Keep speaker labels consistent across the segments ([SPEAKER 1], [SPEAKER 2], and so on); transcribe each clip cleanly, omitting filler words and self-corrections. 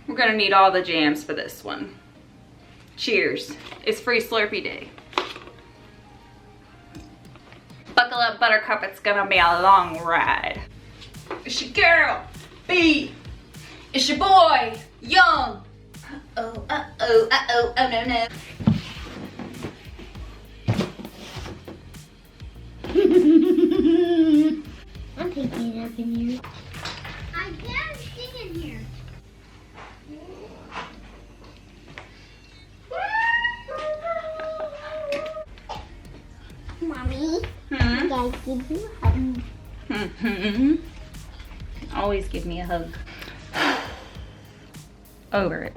[SPEAKER 1] We're gonna need all the jams for this one. Cheers. It's free Slurpee day. Buckle up, Buttercup. It's gonna be a long ride. It's your girl, B. It's your boy, Young. Uh-oh, uh-oh, uh-oh, oh no, no.
[SPEAKER 2] I'm picking it up in here. I can't sit in here. Mommy, I gotta give you a hug.
[SPEAKER 1] Always give me a hug. Over it.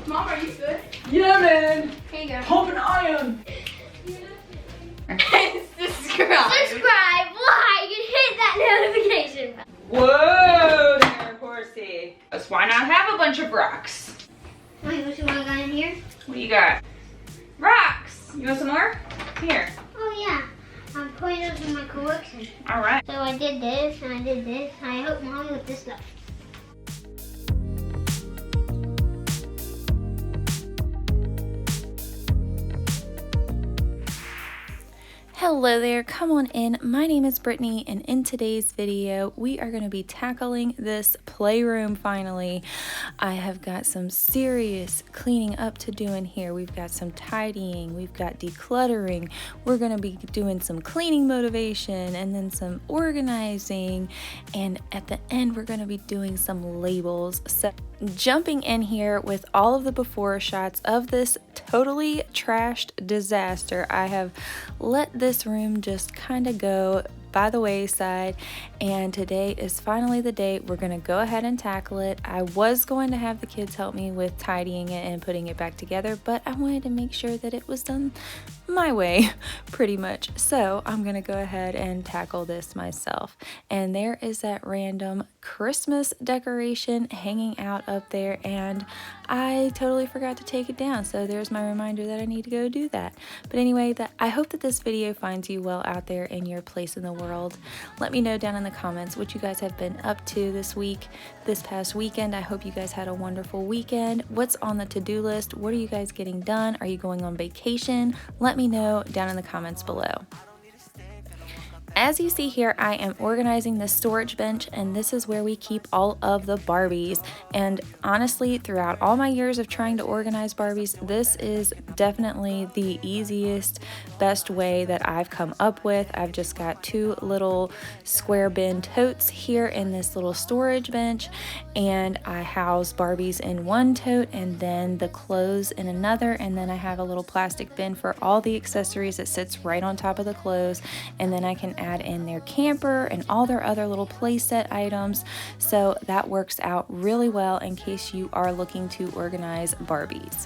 [SPEAKER 3] Mom, are you good?
[SPEAKER 1] Yeah, man.
[SPEAKER 3] Here you go.
[SPEAKER 1] Pumping iron.
[SPEAKER 3] Subscribe. Subscribe, like, and hit that notification button.
[SPEAKER 1] Whoa there, horsey. Why not have a bunch of rocks?
[SPEAKER 2] Wait, what you want got in here?
[SPEAKER 1] What do you got? Rocks. You want some more? Here.
[SPEAKER 2] Oh yeah, I'm putting those in my collection.
[SPEAKER 1] All right.
[SPEAKER 2] So I did this and I did this. I helped Mom with this stuff.
[SPEAKER 4] Hello there, come on in. My name is Brittany, and in today's video we are going to be tackling this playroom finally. I have got some serious cleaning up to do in here. We've got some tidying, we've got decluttering, we're going to be doing some cleaning motivation and then some organizing, and at the end we're going to be doing some labels. So jumping in here with all of the before shots of this totally trashed disaster. I have let this room just kind of go by the wayside, and today is finally the day we're going to go ahead and tackle it. I was going to have the kids help me with tidying it and putting it back together, but I wanted to make sure that it was done my way pretty much. So I'm going to go ahead and tackle this myself. And there is that random Christmas decoration hanging out up there, and I totally forgot to take it down, so there's my reminder that I need to go do that. But anyway, I hope that this video finds you well out there in your place in the world. Let me know down in the comments what you guys have been up to this week, this past weekend. I hope you guys had a wonderful weekend. What's on the to-do list? What are you guys getting done? Are you going on vacation? Let me know down in the comments below. As you see here, I am organizing this storage bench, and this is where we keep all of the Barbies. And honestly, throughout all my years of trying to organize Barbies, this is definitely the easiest, best way that I've come up with. I've just got two little square bin totes here in this little storage bench, and I house Barbies in one tote and then the clothes in another, and then I have a little plastic bin for all the accessories that sits right on top of the clothes, and then I can add in their camper and all their other little playset items. So that works out really well in case you are looking to organize Barbies.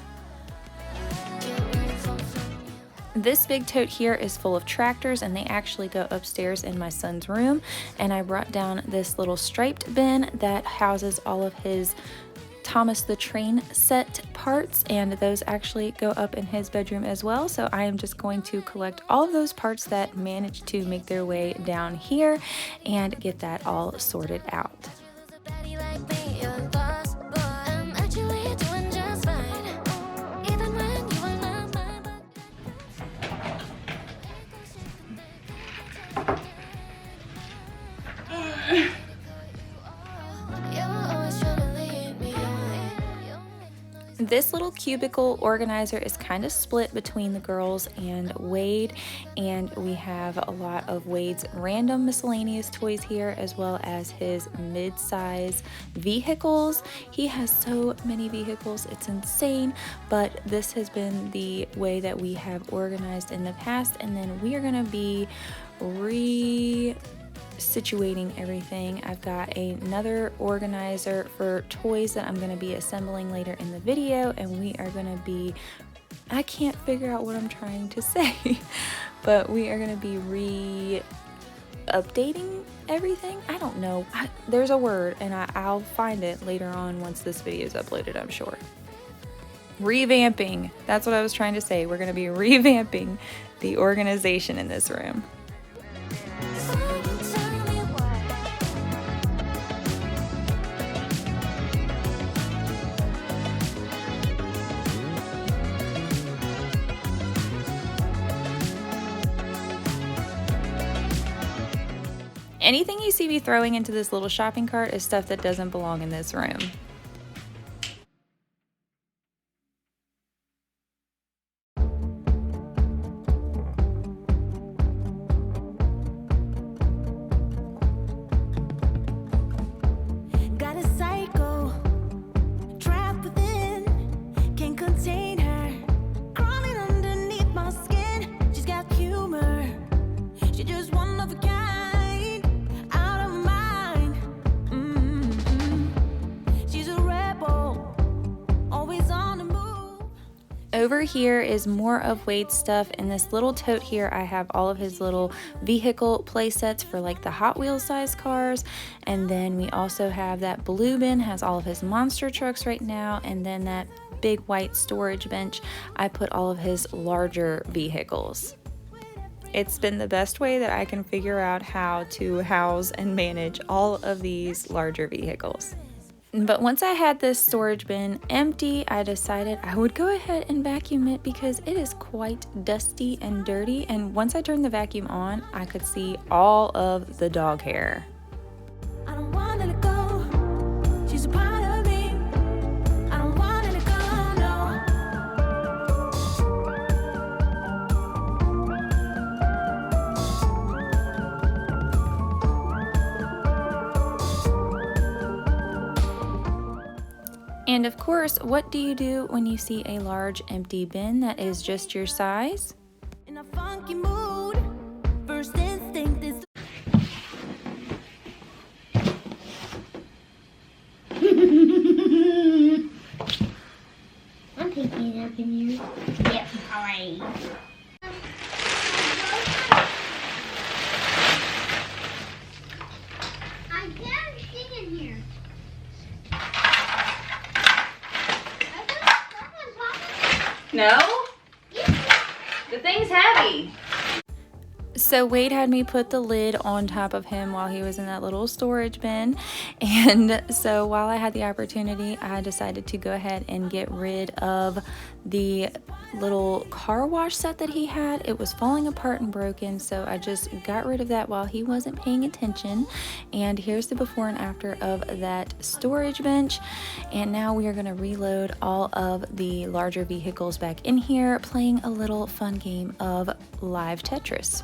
[SPEAKER 4] This big tote here is full of tractors, and they actually go upstairs in my son's room, and I brought down this little striped bin that houses all of his Thomas the Train set parts, and those actually go up in his bedroom as well. So I am just going to collect all of those parts that managed to make their way down here and get that all sorted out. This little cubicle organizer is kind of split between the girls and Wade, and we have a lot of Wade's random miscellaneous toys here, as well as his mid-size vehicles. He has so many vehicles, it's insane, but this has been the way that we have organized in the past, and then we are going to be situating everything. I've got another organizer for toys that I'm going to be assembling later in the video, and we are going to be, I can't figure out what I'm trying to say, but we are going to be updating everything. I don't know. There's a word, and I'll find it later on once this video is uploaded, I'm sure. Revamping. That's what I was trying to say. We're going to be revamping the organization in this room. Anything you see me throwing into this little shopping cart is stuff that doesn't belong in this room. Over here is more of Wade's stuff. In this little tote here, I have all of his little vehicle play sets for like the Hot Wheels size cars. And then we also have that blue bin, has all of his monster trucks right now. And then that big white storage bench, I put all of his larger vehicles. It's been the best way that I can figure out how to house and manage all of these larger vehicles. But once I had this storage bin empty, I decided I would go ahead and vacuum it because it is quite dusty and dirty. And once I turned the vacuum on, I could see all of the dog hair.
[SPEAKER 5] I don't want to let go. She's a part of me. I don't want to let go, no.
[SPEAKER 4] And of course, what do you do when you see a large empty bin that is just your size?
[SPEAKER 5] In a funky mood, first instinct is
[SPEAKER 2] I'm picking it up in here. Yep, alright. I can't sit in here.
[SPEAKER 1] No? The thing's heavy.
[SPEAKER 4] So Wade had me put the lid on top of him while he was in that little storage bin. And so while I had the opportunity, I decided to go ahead and get rid of the little car wash set that he had. It was falling apart and broken, so I just got rid of that while he wasn't paying attention. And here's the before and after of that storage bench. And now we are going to reload all of the larger vehicles back in here, playing a little fun game of live Tetris.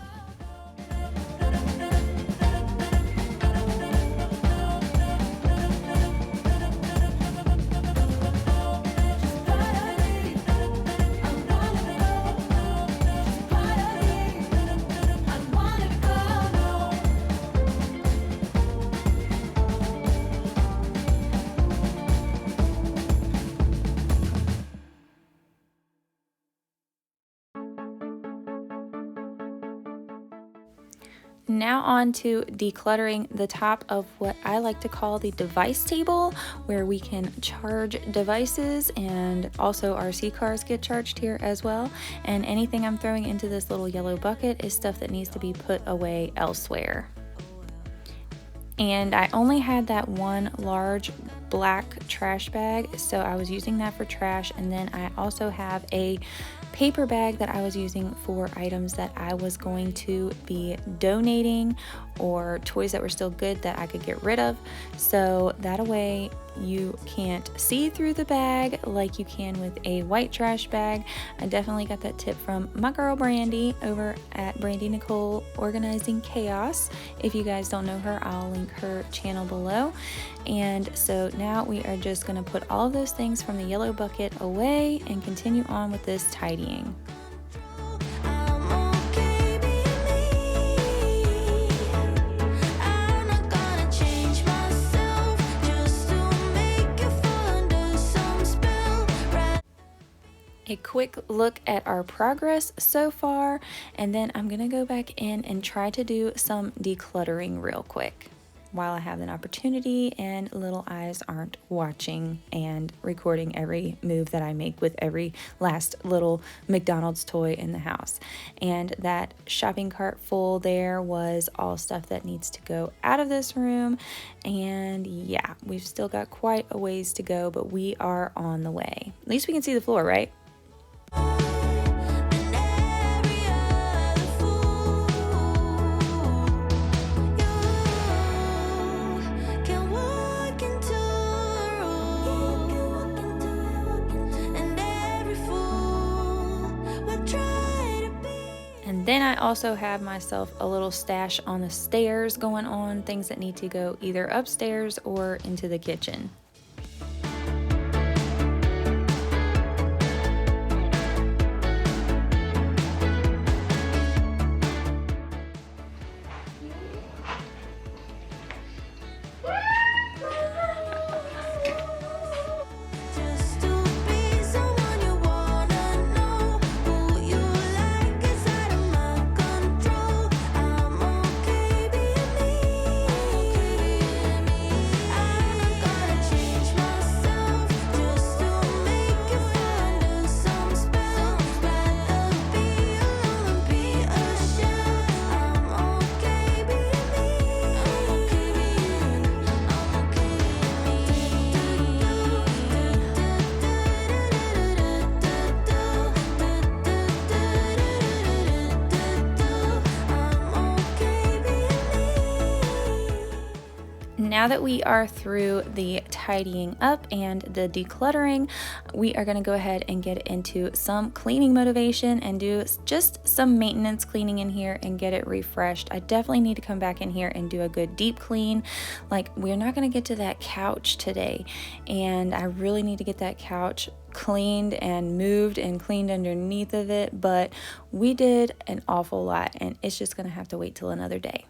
[SPEAKER 4] Now on to decluttering the top of what I like to call the device table, where we can charge devices, and also RC cars get charged here as well. And anything I'm throwing into this little yellow bucket is stuff that needs to be put away elsewhere. And I only had that one large black trash bag, so I was using that for trash. And then I also have a paper bag that I was using for items that I was going to be donating, or toys that were still good that I could get rid of. So that way you can't see through the bag like you can with a white trash bag. I definitely got that tip from my girl Brandy over at Brandy Nicole Organizing Chaos. If you guys don't know her, I'll link her channel below. And so now we are just going to put all of those things from the yellow bucket away and continue on with this tidying. A quick look at our progress so far, and then I'm gonna go back in and try to do some decluttering real quick while I have an opportunity and little eyes aren't watching and recording every move that I make with every last little McDonald's toy in the house. And that shopping cart full there was all stuff that needs to go out of this room. And yeah, we've still got quite a ways to go, but we are on the way. At least we can see the floor, right? Then I also have myself a little stash on the stairs going on, things that need to go either upstairs or into the kitchen.
[SPEAKER 5] Just to be someone you wanna know. Who you like is out of my control. I'm okay being me. I'm not gonna change myself just to make you feel under some spell. Rather be alone than be a shell. I'm okay being me. I'm okay being me.
[SPEAKER 4] Now that we are through the tidying up and the decluttering, we are going to go ahead and get into some cleaning motivation and do just some maintenance cleaning in here and get it refreshed. I definitely need to come back in here and do a good deep clean. Like, we're not going to get to that couch today, and I really need to get that couch cleaned and moved and cleaned underneath of it, but we did an awful lot, and it's just going to have to wait till another day.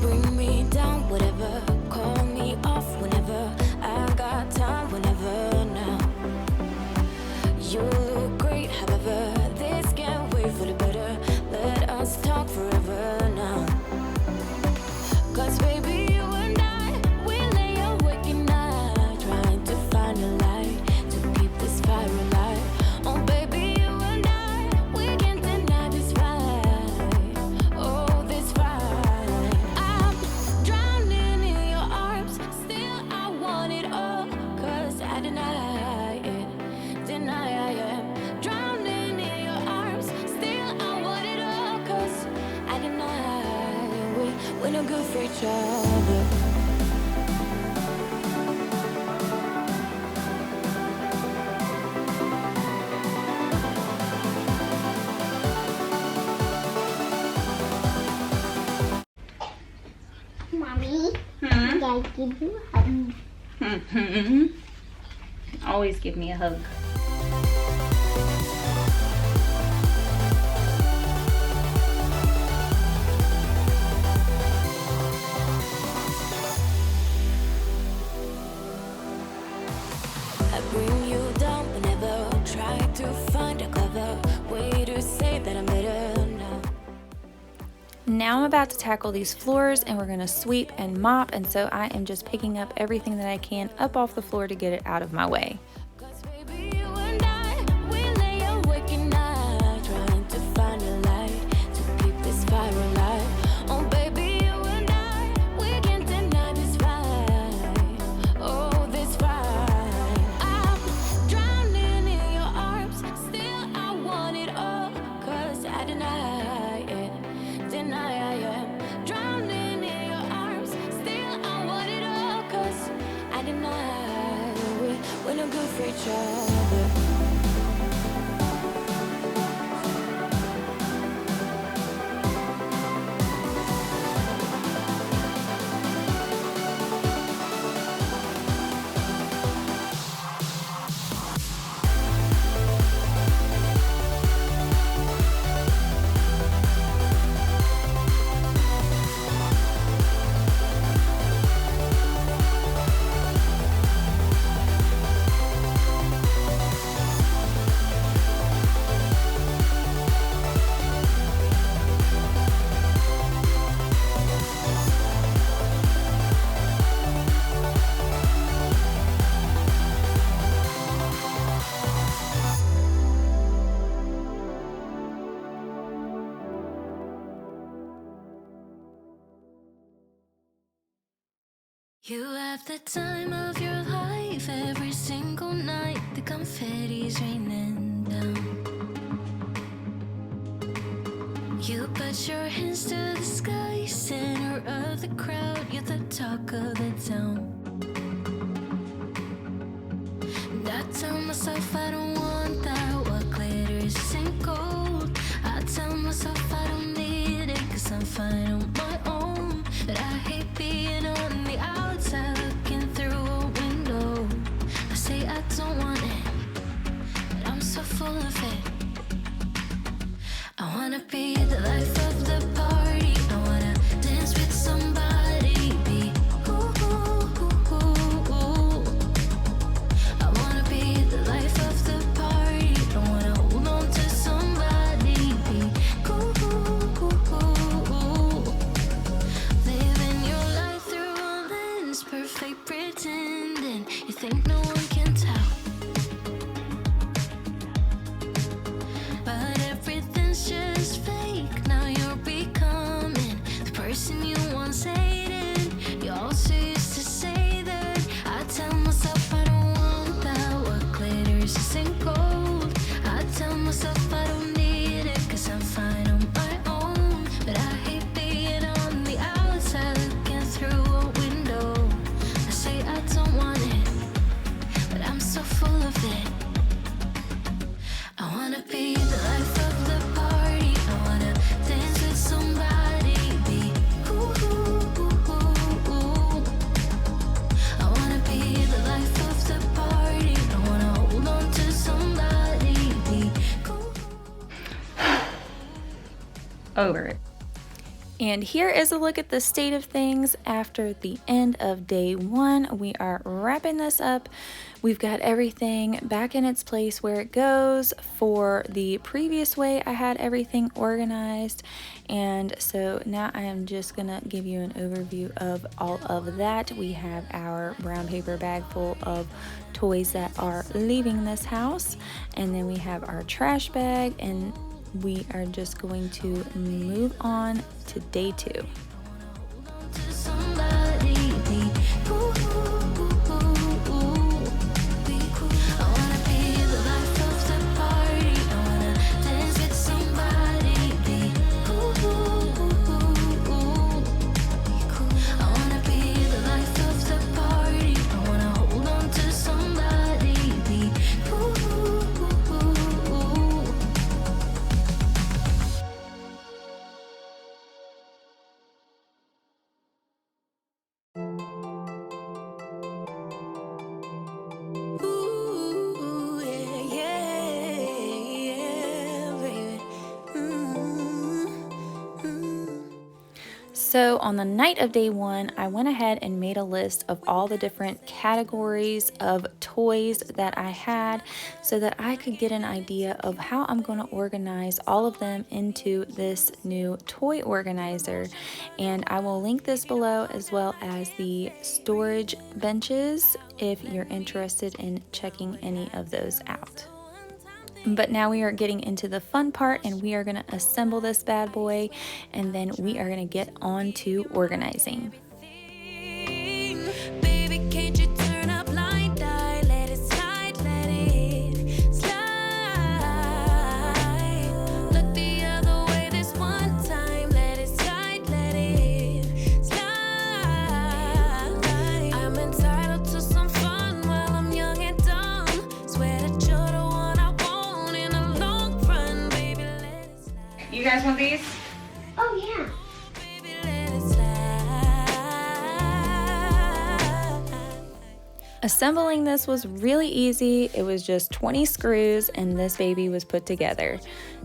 [SPEAKER 5] Bring me down, whatever. Call me off whenever. I got time whenever now. You look great, however. This can't wait for the better. Let us talk forever now. 'Cause baby, you and I, we lay awake at night, trying to find a light to keep this fire alive. Oh baby, you and I, we can't deny this fight. Oh, this fight. I'm drowning in your arms, still I want it all. 'Cause I deny it, deny I am. Drowning in your arms, still I want it all. 'Cause I deny we're no good for each other.
[SPEAKER 2] Mommy,
[SPEAKER 1] Hmm?
[SPEAKER 2] I give you a hug.
[SPEAKER 1] Always give me a hug.
[SPEAKER 5] I bring you down whenever. Try to find a clever way to say that I'm better now.
[SPEAKER 4] Now I'm about to tackle these floors, and we're going to sweep and mop, and so I am just picking up everything that I can up off the floor to get it out of my way.
[SPEAKER 5] 'Cause baby, you and I, we lay awake at night, trying to find a light to keep this fire alive. Oh baby, you and I, we can't deny this fight. Oh, this fight. I'm drowning in your arms, still I want it all. 'Cause I deny it, deny I am. Drowning in your arms, still I want it all. 'Cause I deny we're no good for each other. You have the time of your life every single night. The confetti's raining down. You put your hands to the sky be center of the crowd, you're the talk of the town. And I tell myself I don't want that, what glitters isn't gold. I tell myself I don't need it, cause I'm fine on my own. But I hate being on the outside looking through a window. I say I don't want it, but I'm so full of it. I wanna be the life of the party. I wanna dance with somebody, be ooh, ooh, ooh, ooh, ooh. I wanna be the life of the party. I wanna hold on to somebody, be ooh, ooh, ooh, ooh. Living your life through a lens, perfect pretending. You think no one can tell, but everything's just fake. Now you're becoming the person you once hated. You also used to say that. I tell myself I don't want that, what glitters isn't gold. I tell myself I don't need it, cause I'm fine on my own. But I hate being on the outside looking through a window. I say I don't want it, but I'm so full of it. I wanna be the life of the party. I wanna dance with somebody, be ooh, ooh, ooh, ooh, ooh. I wanna be the life of the party. I wanna hold on to somebody, be cool.
[SPEAKER 4] Over it. And here is a look at the state of things after the end of day one. We are wrapping this up. We've got everything back in its place where it goes. For the previous way, I had everything organized. And so now I am just gonna give you an overview of all of that. We have our brown paper bag full of toys that are leaving this house. And then we have our trash bag, and we are just going to move on to day two.
[SPEAKER 5] To somebody, be ooh, ooh, ooh, ooh. Be cool. I wanna be the life of the party. I wanna dance with somebody, be ooh, ooh, ooh, ooh. Be cool. I wanna be the life of the party. I wanna hold on to somebody, be ooh, ooh, ooh, ooh. Ooh, yeah, yeah, baby.
[SPEAKER 4] So on the night of day one, I went ahead and made a list of all the different categories of toys that I had so that I could get an idea of how I'm going to organize all of them into this new toy organizer. And I will link this below, as well as the storage benches if you're interested in checking any of those out. But now we are getting into the fun part, and we are going to assemble this bad boy, and then we are going to get on to organizing.
[SPEAKER 5] Baby, can't you turn up blind eye? Let it slide, let it slide. Look the other way this one time. Let it slide, let it slide. I'm entitled to some fun while I'm young and dumb. Swear that you're the one I want in the long run. Baby, let it slide.
[SPEAKER 1] You guys want these?
[SPEAKER 2] Oh, yeah.
[SPEAKER 5] Baby, let it slide.
[SPEAKER 4] Assembling this was really easy. It was just 20 screws and this baby was put together.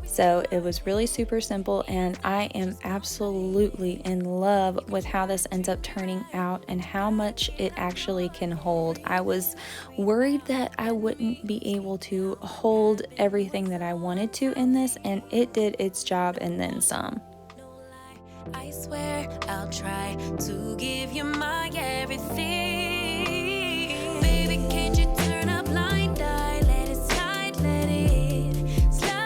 [SPEAKER 4] So it was really super simple, and I am absolutely in love with how this ends up turning out and how much it actually can hold. I was worried that I wouldn't be able to hold everything that I wanted to in this, and it did its job and then some.
[SPEAKER 5] I swear I'll try to give you my everything. Baby, can't you turn a blind eye? Let it slide, let it slide.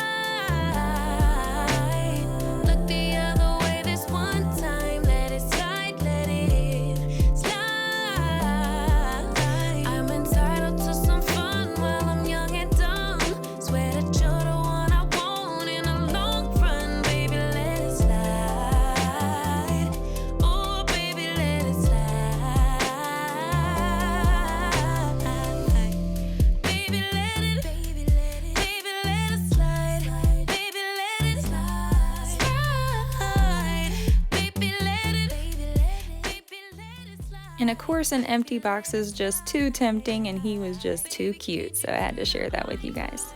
[SPEAKER 5] Look the other way this one time. Let it slide, let it slide. I'm entitled to some fun while I'm young and dumb. Swear that you're the one I want in the long run. Baby, let it slide.
[SPEAKER 4] of course, an empty box is just too tempting, and he was just too cute, so I had to share that with you guys.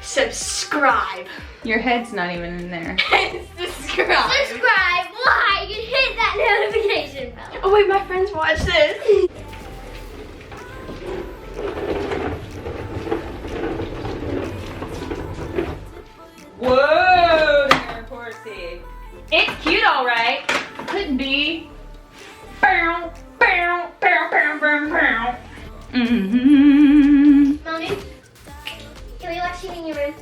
[SPEAKER 1] Subscribe.
[SPEAKER 4] Your head's not even in there.
[SPEAKER 1] Subscribe.
[SPEAKER 3] Subscribe, like, and hit that notification bell.
[SPEAKER 1] Oh wait, my friends watch this.
[SPEAKER 4] Whoa, there, horsey.
[SPEAKER 1] It's cute, all right. Couldn't be. Bow, bow, bow, bow, bow, bow.
[SPEAKER 3] Mommy, can we watch TV in your room?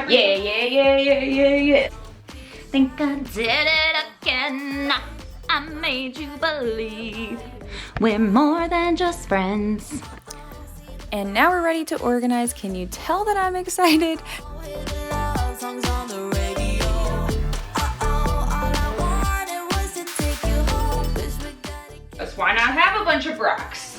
[SPEAKER 1] Yeah. Think I did it again. I made you believe we're more than just friends.
[SPEAKER 4] And now we're ready to organize. Can you tell that I'm excited?
[SPEAKER 1] That's why not have a bunch of rocks.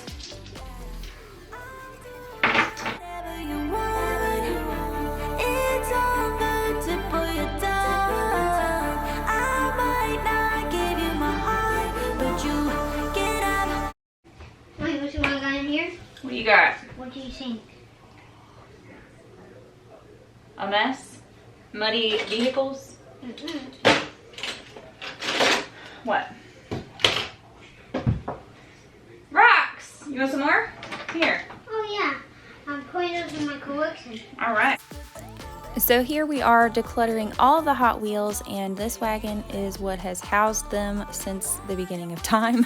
[SPEAKER 3] Wait, what's the one guy in here?
[SPEAKER 1] What do you got?
[SPEAKER 3] What do you think?
[SPEAKER 1] A mess? Muddy vehicles? What? Rocks! You want some more? Here.
[SPEAKER 3] Oh yeah, I'm putting those in my collection.
[SPEAKER 1] All right.
[SPEAKER 4] So here we are decluttering all of the Hot Wheels, and this wagon is what has housed them since the beginning of time.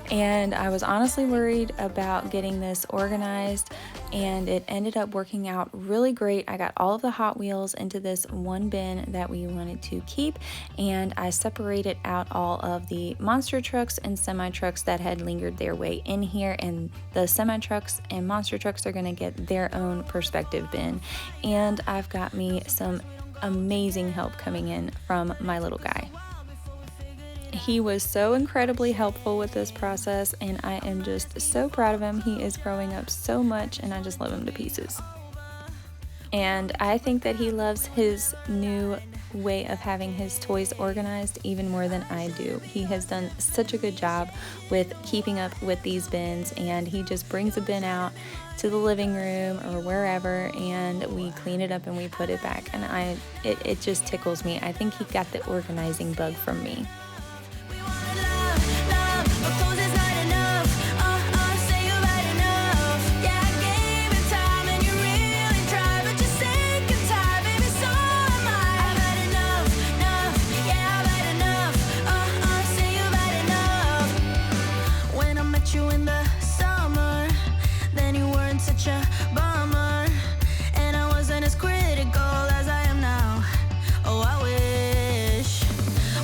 [SPEAKER 4] And I was honestly worried about getting this organized, and it ended up working out really great. I got all of the Hot Wheels into this one bin that we wanted to keep, and I separated out all of the monster trucks and semi trucks that had lingered their way in here, and the semi trucks and monster trucks are going to get their own perspective bin. And I've got me some amazing help coming in from my little guy. He was so incredibly helpful with this process, and I am just so proud of him. He is growing up so much, and I just love him to pieces. And I think that he loves his new way of having his toys organized even more than I do. He has done such a good job with keeping up with these bins, and he just brings a bin out to the living room or wherever, and we clean it up and we put it back, and it just tickles me. I think he got the organizing bug from me.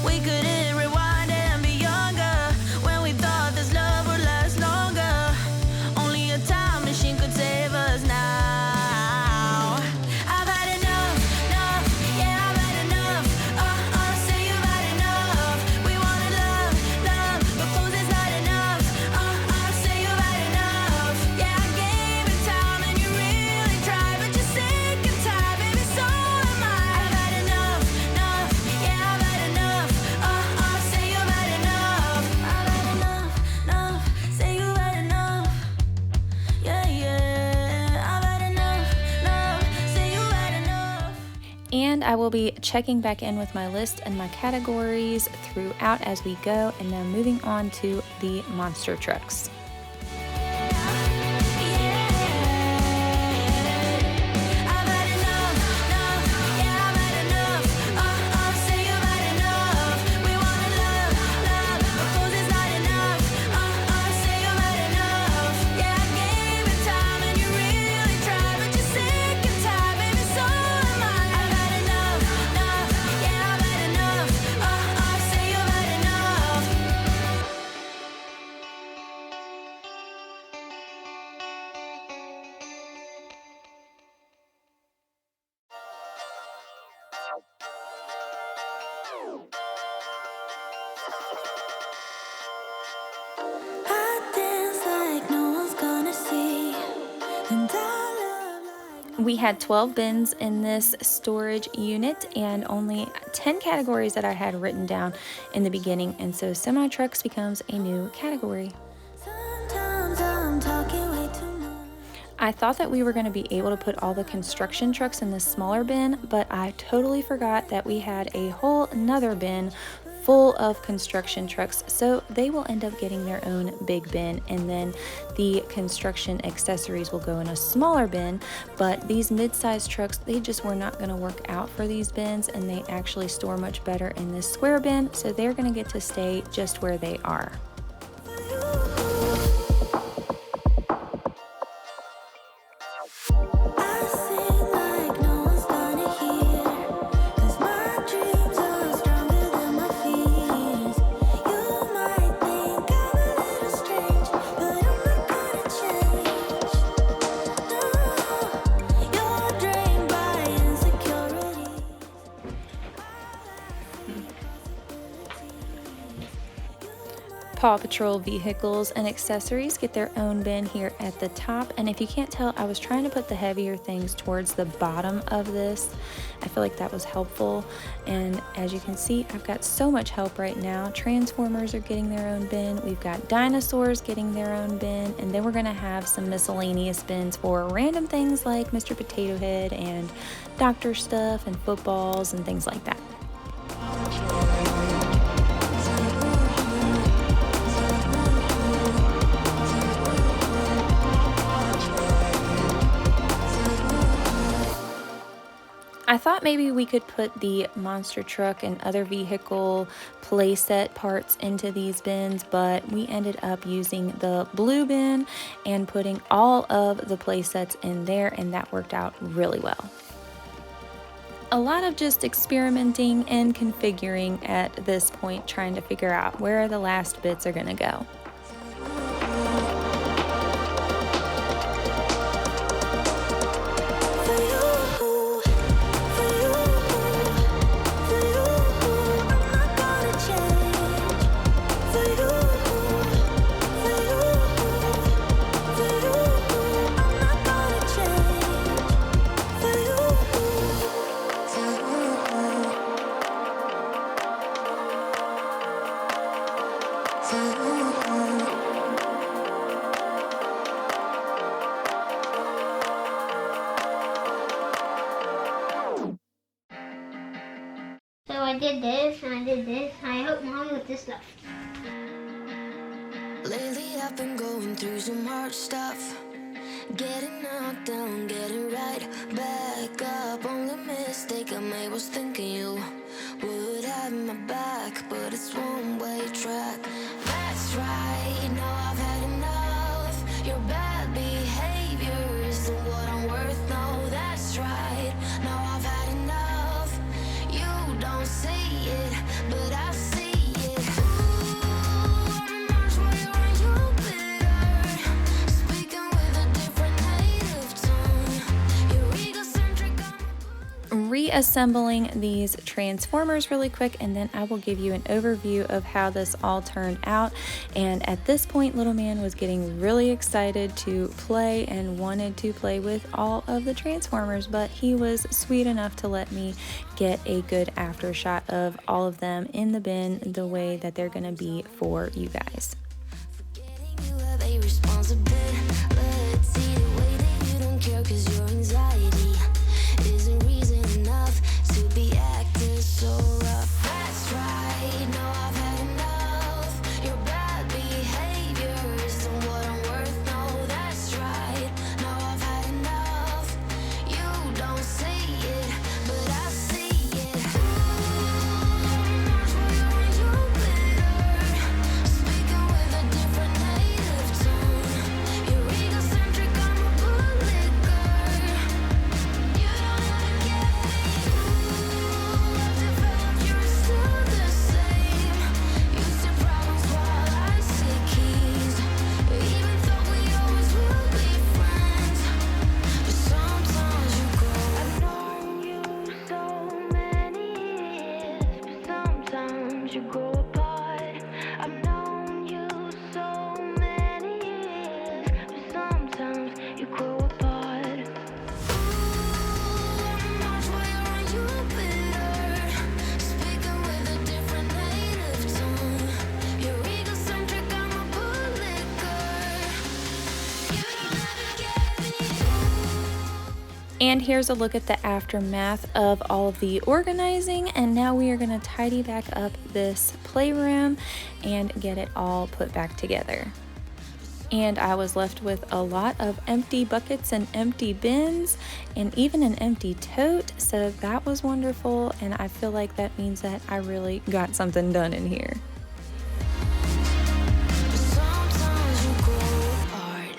[SPEAKER 5] We couldn't
[SPEAKER 4] And I will be checking back in with my list and my categories throughout as we go. And now moving on to the monster trucks. We had 12 bins in this storage unit and only 10 categories that I had written down in the beginning, and so semi-trucks becomes a new category. I thought that we were going to be able to put all the construction trucks in this smaller bin, but I totally forgot that we had a whole another bin full of construction trucks, so they will end up getting their own big bin, and then the construction accessories will go in a smaller bin. But these mid-sized trucks, they just were not going to work out for these bins, and they actually store much better in this square bin, so they're going to get to stay just where they are. Paw Patrol vehicles and accessories get their own bin here at the top, and if you can't tell, I was trying to put the heavier things towards the bottom of this. I feel like that was helpful, and as you can see, I've got so much help right now. Transformers are getting their own bin, we've got dinosaurs getting their own bin, and then we're going to have some miscellaneous bins for random things like Mr. Potato Head and doctor stuff and footballs and things like that. I thought maybe we could put the monster truck and other vehicle playset parts into these bins, but we ended up using the blue bin and putting all of the playsets in there, and that worked out really well. A lot of just experimenting and configuring at this point, trying to figure out where the last bits are gonna go.
[SPEAKER 2] So I did this and I did this. I helped Mom with this stuff.
[SPEAKER 5] Lately I've been going through some hard stuff. Getting knocked down, getting right back up. Only mistake I made was thinking you would have my back, but it's one-way track. That's right, now I've had enough. Your bad behavior isn't what I'm worth. No, that's right, now I've had enough. You don't see it, but I see it. Ooh, I'm not where you bitter. Speaking with a different native tongue. You're egocentric.
[SPEAKER 4] Reassembling these transformers really quick, and then I will give you an overview of how this all turned out. And at this point, little man was getting really excited to play and wanted to play with all of the transformers, but he was sweet enough to let me get a good after shot of all of them in the bin the way that they're gonna be for you guys.
[SPEAKER 5] You have a responsibility. The way that you don't care 'cause your anxiety isn't reason enough you grow apart. Ooh, I'm much way on Jupiter, speaking with a different native tongue. You're egocentric, I'm a bullet girl. You don't ever get me.
[SPEAKER 4] And here's a look at the aftermath of all of the organizing, and now we are going to tidy back up this playroom and get it all put back together. And I was left with a lot of empty buckets and empty bins and even an empty tote, so that was wonderful, and I feel like that means that I really got something done in here.
[SPEAKER 5] Sometimes you grow apart.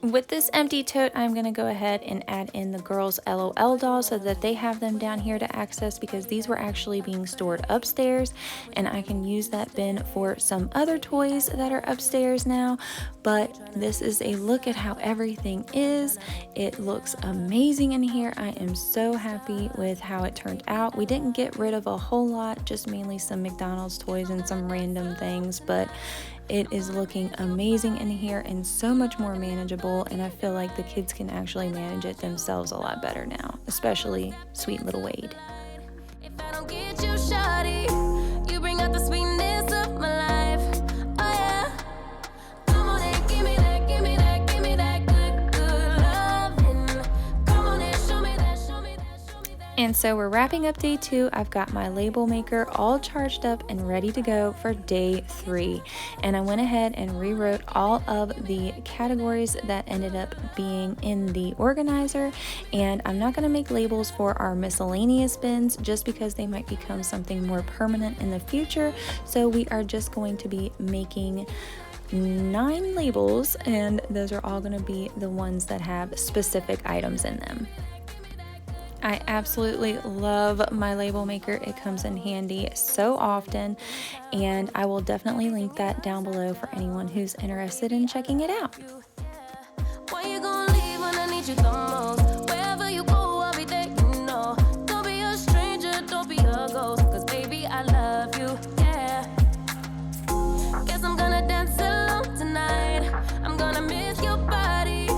[SPEAKER 4] With this empty tote, I'm going to go ahead and add in the girls' LOL dolls so that they have them down here to access, because these were actually being stored upstairs, and I can use that bin for some other toys that are upstairs now. But this is a look at how everything is. It looks amazing in here. I am so happy with how it turned out. We didn't get rid of a whole lot, just mainly some McDonald's toys and some random things, but it is looking amazing in here and so much more manageable, and I feel like the kids can actually manage it themselves a lot better now, especially sweet little Wade.
[SPEAKER 5] If I don't get you, shawty, you bring out the sweetness of my life. Oh yeah. Come on and give me that, give me that, give me that good, good loving. Come on and show me that, show me that, show me that.
[SPEAKER 4] And so we're wrapping up day 2. I've got my label maker all charged up and ready to go for day 3. And I went ahead and rewrote all of the categories that ended up being in the organizer. And I'm not going to make labels for our miscellaneous bins just because they might become something more permanent in the future. So we are just going to be making 9 labels, and those are all going to be the ones that have specific items in them. I absolutely love my label maker. It comes in handy so often, and I will definitely link that down below for anyone who's interested in checking it out.
[SPEAKER 5] When you gonna leave when I need you the most? Wherever you go, I'll be there, you know. Don't be a stranger, don't be a ghost, 'cause baby, I love you, yeah. Guess I'm gonna dance alone tonight. I'm gonna miss your body.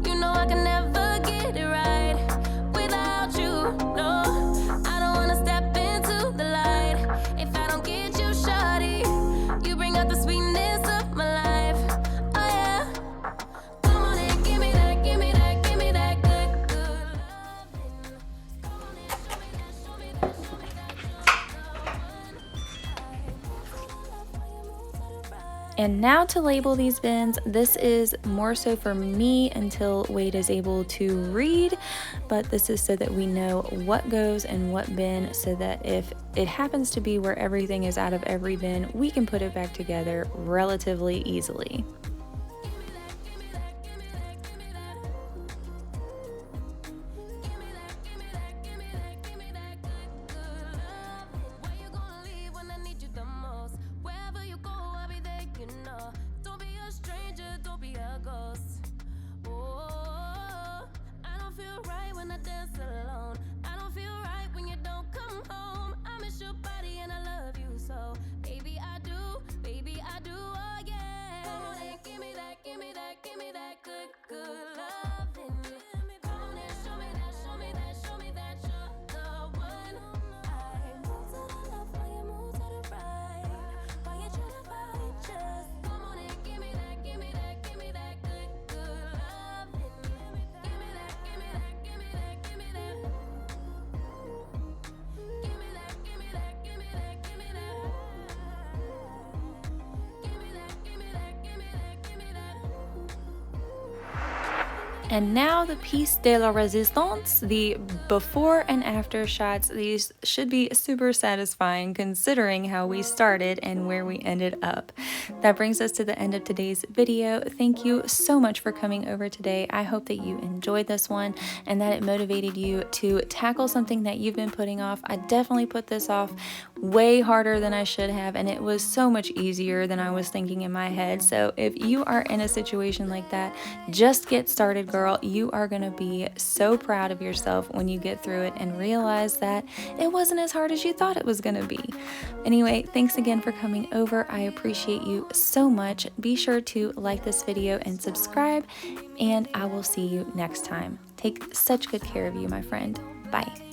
[SPEAKER 5] You know I can never get it right without you, no. I don't wanna step into the light if I don't get you, shawty. You bring out the sweetness of my life, oh yeah. Come on and give me that, give me that, give me that good, good loving. Come on and show me that, show me that, show me that.
[SPEAKER 4] And now to label these bins. This is more so for me until Wade is able to read, but this is so that we know what goes in what bin, so that if it happens to be where everything is out of every bin, we can put it back together relatively easily. And now the piece de la resistance, the before and after shots. These should be super satisfying considering how we started and where we ended up. That brings us to the end of today's video. Thank you so much for coming over today. I hope that you enjoyed this one and that it motivated you to tackle something that you've been putting off. I definitely put this off way harder than I should have, and it was so much easier than I was thinking in my head. So if you are in a situation like that, just get started, girl. You are gonna be so proud of yourself when you get through it and realize that it wasn't as hard as you thought it was gonna be. Anyway, thanks again for coming over. I appreciate you so much. Be sure to like this video and subscribe, and I will see you next time. Take such good care of you, my friend. Bye.